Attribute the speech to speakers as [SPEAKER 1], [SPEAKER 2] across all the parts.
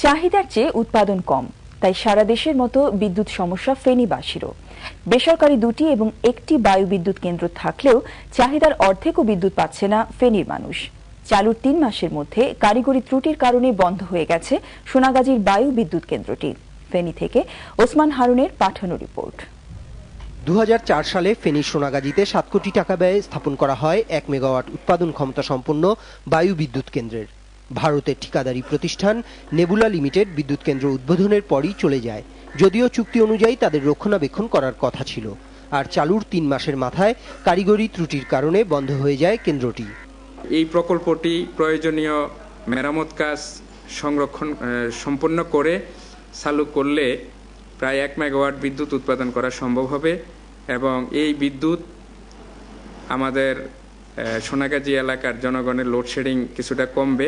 [SPEAKER 1] চাহিদার চেয়ে উৎপাদন কম, তাই সারা দেশের মতো বিদ্যুৎ সমস্যা ফেনীবাসীরও। বেসরকারি দুটি এবং একটি বায়ু বিদ্যুৎ কেন্দ্র থাকলেও চাহিদার অর্ধেকও বিদ্যুৎ পাচ্ছে না ফেনীর মানুষ। চালুর ৩ মাসের মধ্যে কারিগরি ত্রুটির কারণে বন্ধ হয়ে গেছে সোনাগাজীর বায়ু বিদ্যুৎ কেন্দ্রটি। ফেনী থেকে ওসমান হারুনের পাঠানো রিপোর্ট।
[SPEAKER 2] ২০০৪ সালে ফেনী সোনাগাজীতে ৭ কোটি টাকা ব্যয়ে স্থাপন করা হয় ১ মেগাওয়াট উৎপাদন ক্ষমতা সম্পন্ন বায়ু বিদ্যুৎ কেন্দ্রের। ভারতের ঠিকাদারি প্রতিষ্ঠান নেবুলা লিমিটেড বিদ্যুৎ কেন্দ্র উদ্বোধনের পরই চলে যায়, যদিও চুক্তি অনুযায়ী তাদের রক্ষণাবেক্ষণ করার কথা ছিল। আর চালুর ৩ মাসের মাথায় কারিগরি ত্রুটির কারণে বন্ধ হয়ে যায় কেন্দ্রটি।
[SPEAKER 3] এই প্রকল্পটি প্রয়োজনীয় মেরামত কাজ সম্পন্ন করে চালু করলে প্রায় ১ মেগাওয়াট বিদ্যুৎ উৎপাদন করা সম্ভব হবে এবং এই বিদ্যুৎ আমাদের সোনাগাজী এলাকার জনগণের লোডশেডিং কিছুটা কমবে।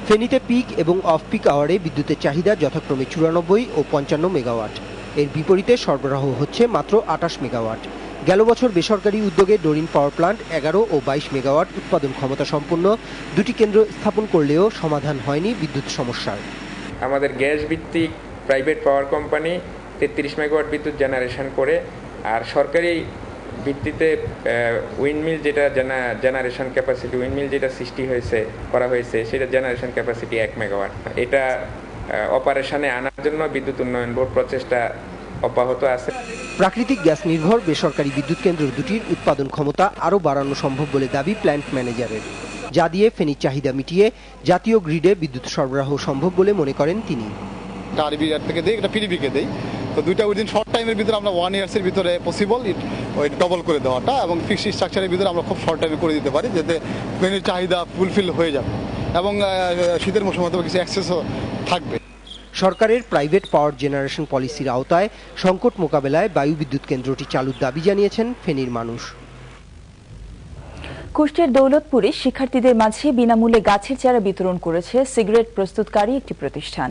[SPEAKER 2] ফেনীতে পিক এবং অফ পিক আওয়ারে বিদ্যুতের চাহিদা যথাক্রমে ৯৪ ও ৫৫ মেগাওয়াট। এর বিপরীতে সরবরাহ হচ্ছে মাত্র ২৮ মেগাওয়াট। গেল বছর বেসরকারি উদ্যোগে ডোরিন পাওয়ার প্লান্ট ১১ ও ২২ মেগাওয়াট উৎপাদন ক্ষমতা সম্পন্ন দুটি কেন্দ্র স্থাপন করলেও সমাধান হয়নি বিদ্যুৎ সমস্যার।
[SPEAKER 3] আমাদের গ্যাস ভিত্তিক প্রাইভেট পাওয়ার কোম্পানি ৩৩ মেগাওয়াট বিদ্যুৎ জেনারেশন করে, আর সরকারি ভিত্তিতে উইন্ডমিল যেটা জেনারেশন ক্যাপাসিটি উইন্ডমিল যেটা সৃষ্টি করা হয়েছে সেটা জেনারেশন ক্যাপাসিটি ১ মেগাওয়াট। এটা অপারেশনে আনার জন্য বিদ্যুৎ উন্নয়ন বোর্ড প্রচেষ্টা অব্যাহত আছে।
[SPEAKER 2] প্রাকৃতিক গ্যাস নির্ভর বেসরকারি বিদ্যুৎ কেন্দ্র দুটির উৎপাদন ক্ষমতা আরও বাড়ানো সম্ভব বলে দাবি প্ল্যান্ট ম্যানেজারের, যা দিয়ে ফেনীর চাহিদা মিটিয়ে জাতীয় গ্রিডে বিদ্যুৎ সরবরাহ সম্ভব বলে মনে করেন তিনি।
[SPEAKER 4] আরবিআর থেকে দেই, এটা পিডিবিকে দেই, তো দুইটা উইদিন শর্ট টাইমের ভিতরে আমরা 1 ইয়ার্সের ভিতরে পসিবল ওই ডবল করে দেওয়াটা, এবং ফিক্সড স্ট্রাকচারের ভিতরে আমরা খুব শর্ট টাইমে করে দিতে পারি, যাতে ফেনীর চাহিদা ফুলফিল হয়ে যাবে এবং শীতের মৌসুমে হয়তো কিছু অ্যাক্সেসও থাকবে।
[SPEAKER 2] সরকারের প্রাইভেট পাওয়ার জেনারেশন পলিসির আওতায় সংকট মোকাবেলায় বায়ু বিদ্যুৎ কেন্দ্রটি চালুর দাবি জানিয়েছেন ফেনীর মানুষ।
[SPEAKER 1] কুষ্টিয়ার দৌলতপুরে শিক্ষার্থীদের মাঝে বিনামূল্যে গাছের চারা বিতরণ করেছে সিগারেট প্রস্তুতকারী একটি প্রতিষ্ঠান।